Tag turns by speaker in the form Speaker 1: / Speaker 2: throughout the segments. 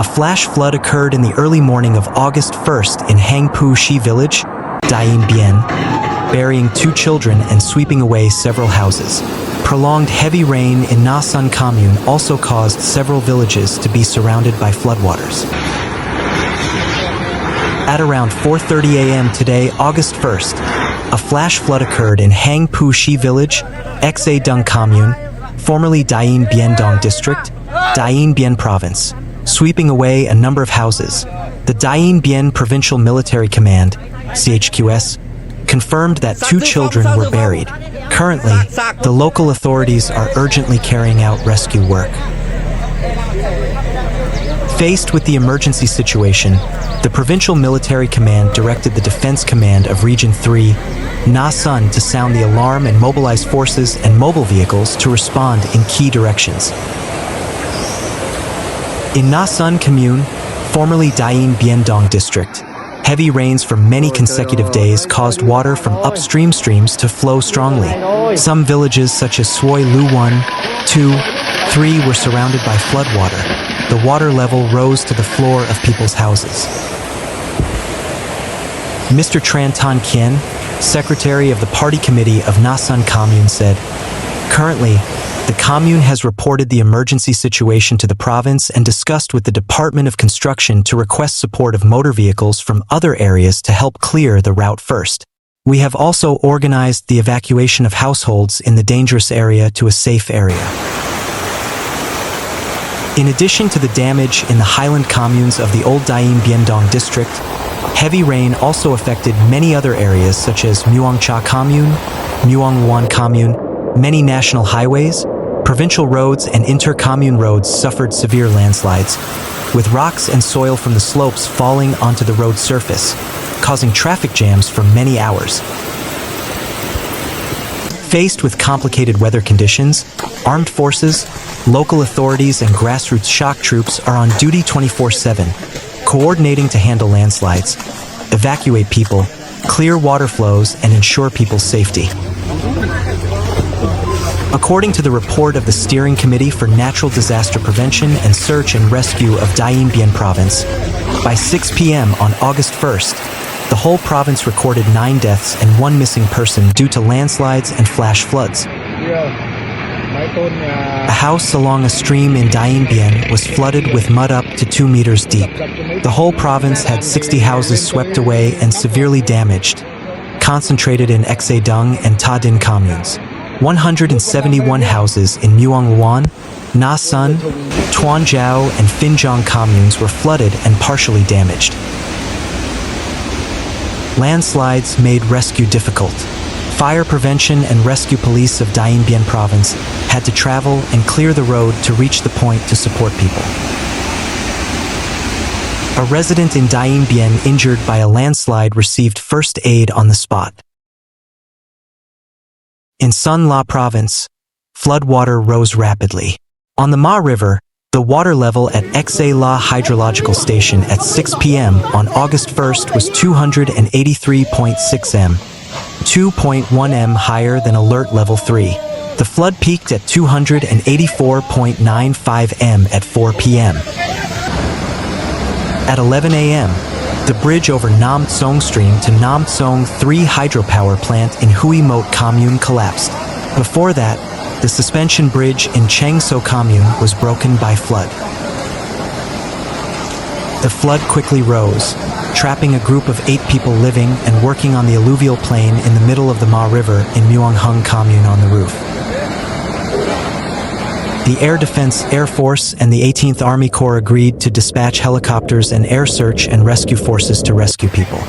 Speaker 1: A flash flood occurred in the early morning of August 1st in Hangpu Shi village, Dien Bien, burying 2 children and sweeping away several houses. Prolonged heavy rain in Na Sun commune also caused several villages to be surrounded by floodwaters. At around 4:30 a.m. today, August 1st, a flash flood occurred in Hangpu Shi village, Xa Dung commune, formerly Dien Bien Dong district, Dien Bien province, sweeping away a number of houses. The Dien Bien Provincial Military Command, CHQS, confirmed that 2 children were buried. Currently, the local authorities are urgently carrying out rescue work. Faced with the emergency situation, the Provincial Military Command directed the Defense Command of Region 3, Na Sun, to sound the alarm and mobilize forces and mobile vehicles to respond in key directions. In Na Sun commune, formerly Dien Bien Dong district, heavy rains for many consecutive days caused water from upstream streams to flow strongly. Some villages such as Suoi Lu 1, 2, 3 were surrounded by floodwater. The water level rose to the floor of people's houses. Mr. Tran Tan Kien, secretary of the party committee of Na Sun commune, said, "Currently, the commune has reported the emergency situation to the province and discussed with the Department of Construction to request support of motor vehicles from other areas to help clear the route first. We have also organized the evacuation of households in the dangerous area to a safe area." In addition to the damage in the highland communes of the old Dien Bien Dong district, heavy rain also affected many other areas such as Muong Cha commune, Muong Luan commune. Many national highways, provincial roads and inter-commune roads suffered severe landslides, with rocks and soil from the slopes falling onto the road surface, causing traffic jams for many hours. Faced with complicated weather conditions, armed forces, local authorities and grassroots shock troops are on duty 24/7, coordinating to handle landslides, evacuate people, clear water flows and ensure people's safety. According to the report of the Steering Committee for Natural Disaster Prevention and Search and Rescue of Dien Bien Province, by 6 p.m. on August 1st, the whole province recorded 9 deaths and 1 missing person due to landslides and flash floods. A house along a stream in Dien Bien was flooded with mud up to 2 meters deep. The whole province had 60 houses swept away and severely damaged, concentrated in Xa Dung and Ta Dinh communes. 171 houses in Muong Luan, Na Sun, Tuan Giao and Phinh communes were flooded and partially damaged. Landslides made rescue difficult. Fire prevention and rescue police of Dien Bien province had to travel and clear the road to reach the point to support people. A resident in Dien Bien injured by a landslide received first aid on the spot. In Son La province, floodwater rose rapidly. On the Ma River, the water level at Xa La hydrological station at 6 p.m. on August 1st was 283.6 m, 2.1 m higher than alert level 3. The flood peaked at 284.95 m at 4 p.m. At 11 a.m., the bridge over Nam Tsong Stream to Nam Tsong 3 hydropower plant in Hui Mot commune collapsed. Before that, the suspension bridge in Cheng So commune was broken by flood. The flood quickly rose, trapping a group of 8 people living and working on the alluvial plain in the middle of the Ma River in Muong Hung commune on the roof. The Air Defense Air Force and the 18th Army Corps agreed to dispatch helicopters and air search and rescue forces to rescue people.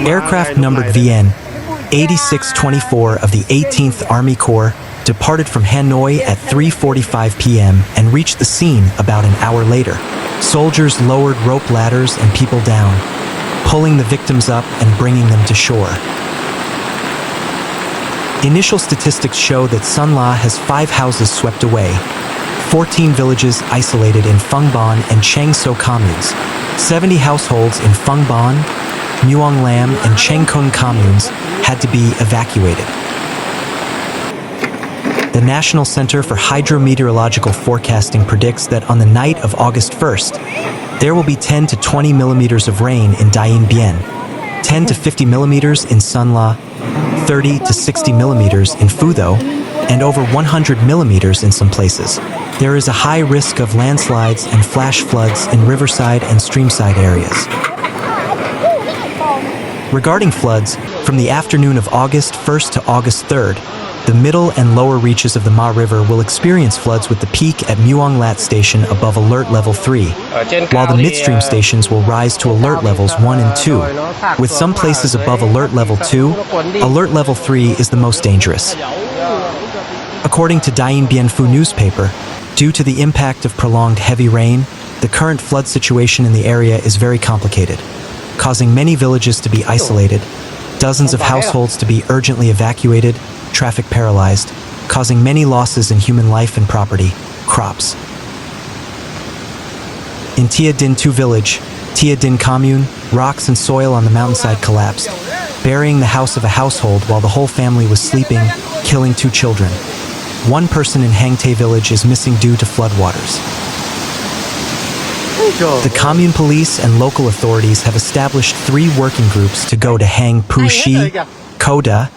Speaker 1: Aircraft numbered VN 8624 of the 18th Army Corps departed from Hanoi at 3:45 p.m. and reached the scene about an hour later. Soldiers lowered rope ladders and people down, pulling the victims up and bringing them to shore. Initial statistics show that Son La has 5 houses swept away, 14 villages isolated in Phung Bon and Cheng So communes, 70 households in Phung Bon, Muong Lam and Cheng Kung communes had to be evacuated. The National Center for Hydrometeorological Forecasting predicts that on the night of August 1st, there will be 10 to 20 millimeters of rain in Dien Bien, 10 to 50 millimeters in Son La, 30 to 60 millimeters in Phu Tho, and over 100 millimeters in some places. There is a high risk of landslides and flash floods in riverside and streamside areas. Regarding floods, from the afternoon of August 1st to August 3rd, the middle and lower reaches of the Ma River will experience floods with the peak at Muong Lat Station above Alert Level 3, while the midstream stations will rise to Alert Levels 1 and 2, with some places above Alert Level 2. Alert Level 3 is the most dangerous. According to Dien Bien Phu newspaper, due to the impact of prolonged heavy rain, the current flood situation in the area is very complicated, causing many villages to be isolated, dozens of households to be urgently evacuated, traffic paralyzed, causing many losses in human life and property, crops. In Tia Dinh 2 village, Tia Dinh commune, rocks and soil on the mountainside collapsed, burying the house of a household while the whole family was sleeping, killing 2 children. 1 person in Hang Tay village is missing due to floodwaters. The commune police and local authorities have established 3 working groups to go to Hang Pu Shi, Koda,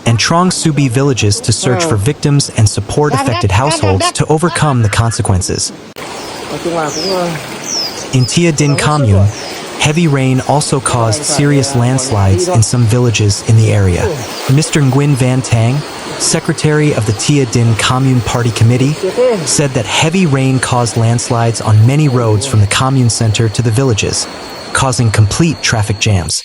Speaker 1: and Trong Subi villages to search for victims and support affected households to overcome the consequences. In Tia Dinh commune, heavy rain also caused serious landslides in some villages in the area. Mr. Nguyen Van Tang, secretary of the Tia Dinh Commune Party Committee, said that heavy rain caused landslides on many roads from the commune center to the villages, causing complete traffic jams.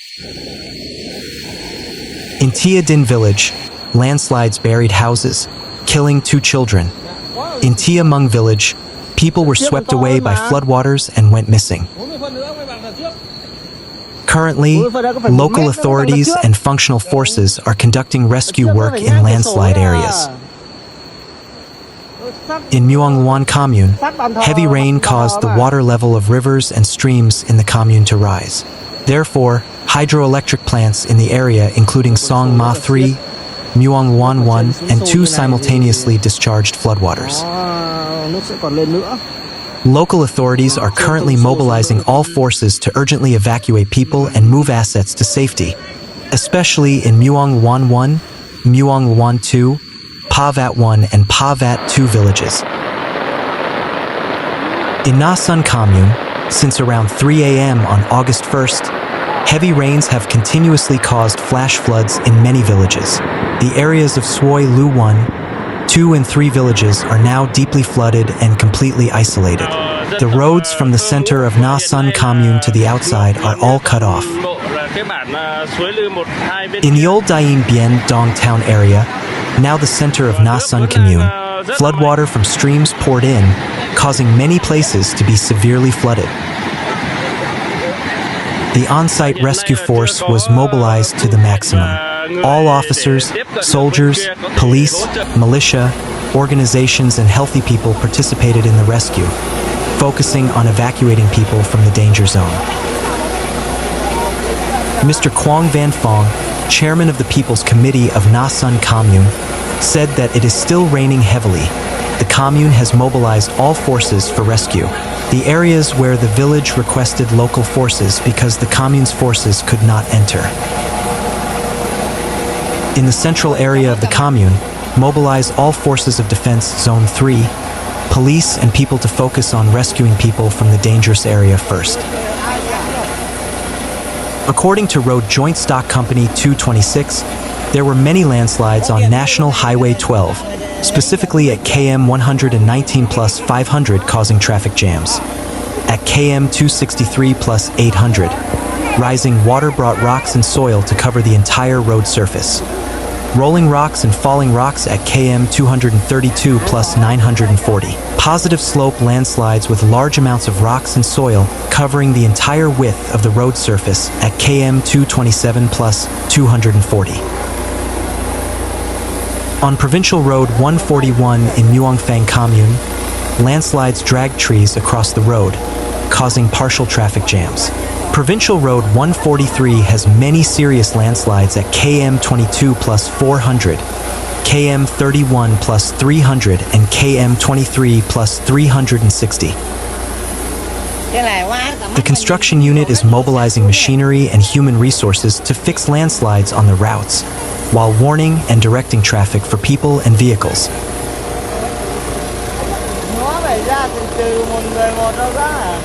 Speaker 1: In Tia Dinh village, landslides buried houses, killing 2 children. In Tia Mung village, people were swept away by floodwaters and went missing. Currently, local authorities and functional forces are conducting rescue work in landslide areas. In Muong Luan commune, heavy rain caused the water level of rivers and streams in the commune to rise. Therefore, hydroelectric plants in the area including Song Ma 3, Muong Luan 1, and 2 simultaneously discharged floodwaters. Local authorities are currently mobilizing all forces to urgently evacuate people and move assets to safety, especially in Muong Luan 1, Muong Luan 2, Pa Vat 1 and Pa Vat 2 villages. In Na Sun commune, since around 3 a.m. on August 1st, heavy rains have continuously caused flash floods in many villages. The areas of Suoi Lu 1, 2 and 3 villages are now deeply flooded and completely isolated. The roads from the center of Na Sun commune to the outside are all cut off. In the old Dien Bien Dong town area, now the center of Na Sun commune, floodwater from streams poured in, causing many places to be severely flooded. The on-site rescue force was mobilized to the maximum. All officers, soldiers, police, militia, organizations and healthy people participated in the rescue, focusing on evacuating people from the danger zone. Mr. Quang Van Phong, chairman of the People's Committee of Na Sun Commune, said that it is still raining heavily. The commune has mobilized all forces for rescue. The areas where the village requested local forces because the commune's forces could not enter. In the central area of the commune, mobilize all forces of defense Zone 3, police and people to focus on rescuing people from the dangerous area first. According to Road Joint Stock Company 226, there were many landslides on National Highway 12, specifically at KM 119 plus 500 causing traffic jams. At KM 263 plus 800, rising water brought rocks and soil to cover the entire road surface. Rolling rocks and falling rocks at KM 232 plus 940. Positive slope landslides with large amounts of rocks and soil covering the entire width of the road surface at KM 227 plus 240. On Provincial Road 141 in Muong Phang Commune, landslides dragged trees across the road, causing partial traffic jams. Provincial Road 143 has many serious landslides at KM 22 plus 400, KM 31 plus 300 and KM 23 plus 360. The construction unit is mobilizing machinery and human resources to fix landslides on the routes, while warning and directing traffic for people and vehicles.
Speaker 2: Nó phải ra từ từ một người một đâu ra à?